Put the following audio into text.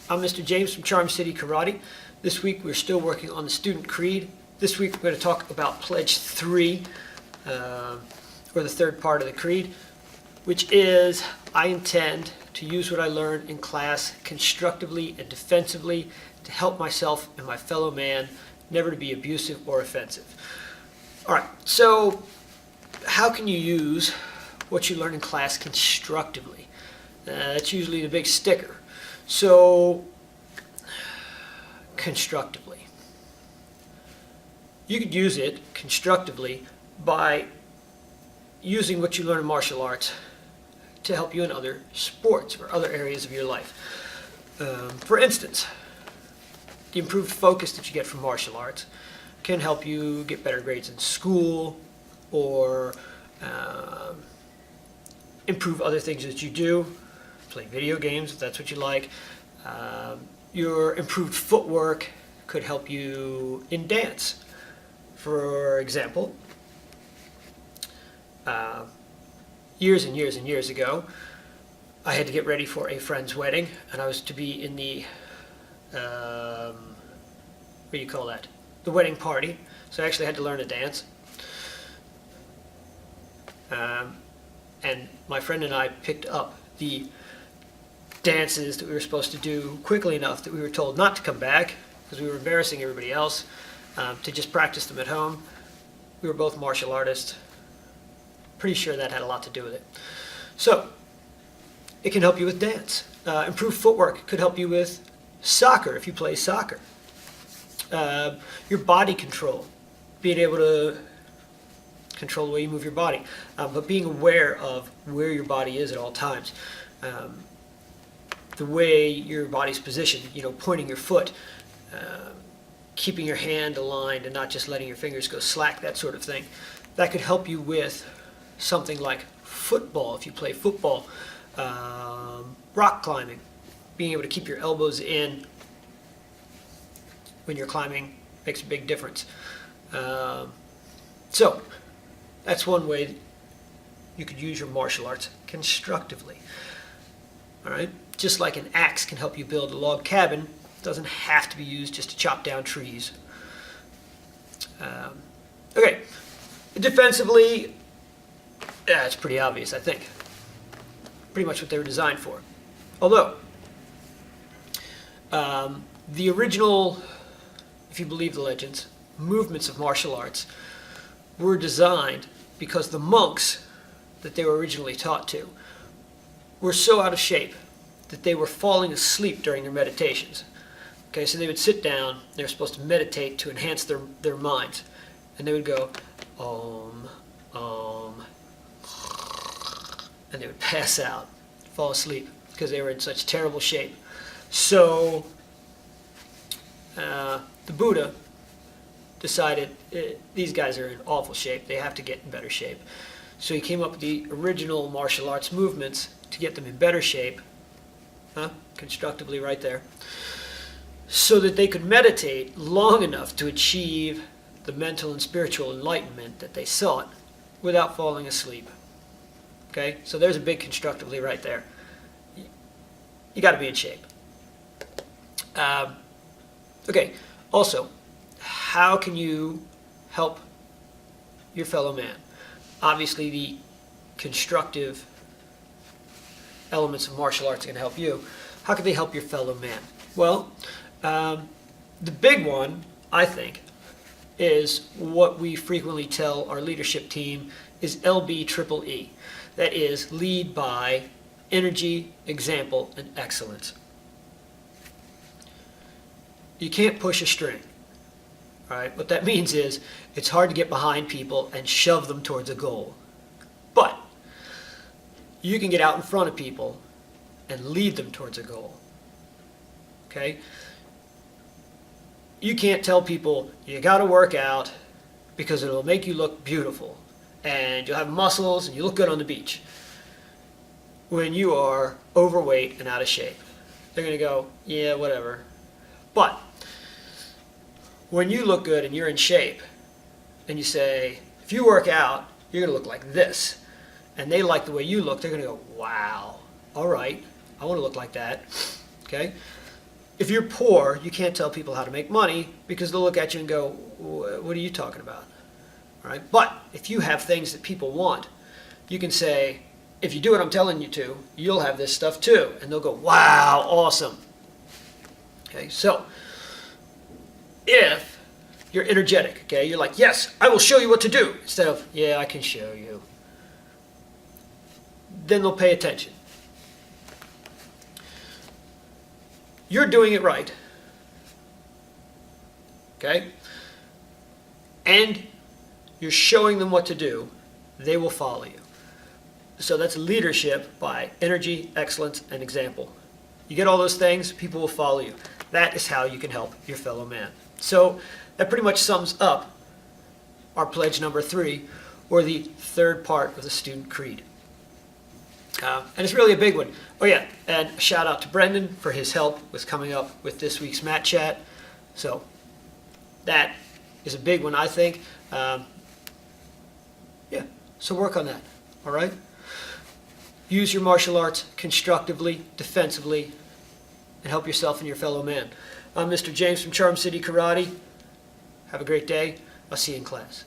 I'm Mr. James from Charm City Karate. This week we're still working on the student creed. This week we're going to talk about Pledge 3, or the third part of the creed, which is, I intend to use what I learned in class constructively and defensively to help myself and my fellow man, never to be abusive or offensive. All right, so how can you use what you learn in class constructively? That's usually the big sticker. So, constructively. You could use it constructively by using what you learn in martial arts to help you in other sports or other areas of your life. For instance, the improved focus that you get from martial arts can help you get better grades in school or improve other things that you do. Play video games if that's what you like. Your improved footwork could help you in dance. For example, years and years and years ago, I had to get ready for a friend's wedding, and I was to be in the, what do you call that? The wedding party. So I actually had to learn to dance. And my friend and I picked up the dances that we were supposed to do quickly enough that we were told not to come back because we were embarrassing everybody else, to just practice them at home. We were both martial artists. Pretty sure that had a lot to do with it. So, it can help you with dance. Improved footwork could help you with soccer if you play soccer. Your body control, being able to control the way you move your body, but being aware of where your body is at all times. The way your body's positioned, pointing your foot, keeping your hand aligned and not just letting your fingers go slack, that sort of thing. That could help you with something like football, if you play football, rock climbing, being able to keep your elbows in when you're climbing makes a big difference. So, that's one way you could use your martial arts constructively. All right? Just like an axe can help you build a log cabin, it doesn't have to be used just to chop down trees. Okay, defensively, it's pretty obvious, I think. Pretty much what they were designed for. Although, the original, if you believe the legends, movements of martial arts were designed because the monks that they were originally taught to were so out of shape that they were falling asleep during their meditations. Okay, so they would sit down, they were supposed to meditate to enhance their minds, and they would go, Om, and they would pass out, fall asleep, because they were in such terrible shape. So, the Buddha decided these guys are in awful shape, they have to get in better shape. So he came up with the original martial arts movements to get them in better shape, constructively right there, so that they could meditate long enough to achieve the mental and spiritual enlightenment that they sought without falling asleep. Okay, so there's a big constructively right there. You got to be in shape. Okay, also, how can you help your fellow man? Obviously, the constructive elements of martial arts can help you. How can they help your fellow man? Well, the big one, I think, is what we frequently tell our leadership team is LBEEE. That is, lead by energy, example, and excellence. You can't push a string. All right? What that means is it's hard to get behind people and shove them towards a goal. But you can get out in front of people and lead them towards a goal. Okay? You can't tell people you got to work out because it'll make you look beautiful and you'll have muscles and you look good on the beach when you are overweight and out of shape. They're going to go, yeah, whatever. But when you look good and you're in shape and you say, if you work out, you're going to look like this, and they like the way you look, they're going to go, wow, all right, I want to look like that. Okay? if you're poor, you can't tell people how to make money because they'll look at you and go, what are you talking about? All right? But if you have things that people want, you can say, if you do what I'm telling you to, you'll have this stuff too. And they'll go, wow, awesome. Okay, so if you're energetic, okay, you're like, yes, I will show you what to do, instead of, yeah, I can show you, then they'll pay attention. You're doing it right, okay, and you're showing them what to do, they will follow you. So that's leadership by energy, excellence, and example. You get all those things, people will follow you. That is how you can help your fellow man. So that pretty much sums up our pledge number 3, or the third part of the student creed. And it's really a big one. Oh yeah, and a shout out to Brendan for his help with coming up with this week's Mat Chat. So that is a big one, I think. Yeah, so work on that, all right? Use your martial arts constructively, defensively, and help yourself and your fellow man. I'm Mr. James from Charm City Karate. Have a great day. I'll see you in class.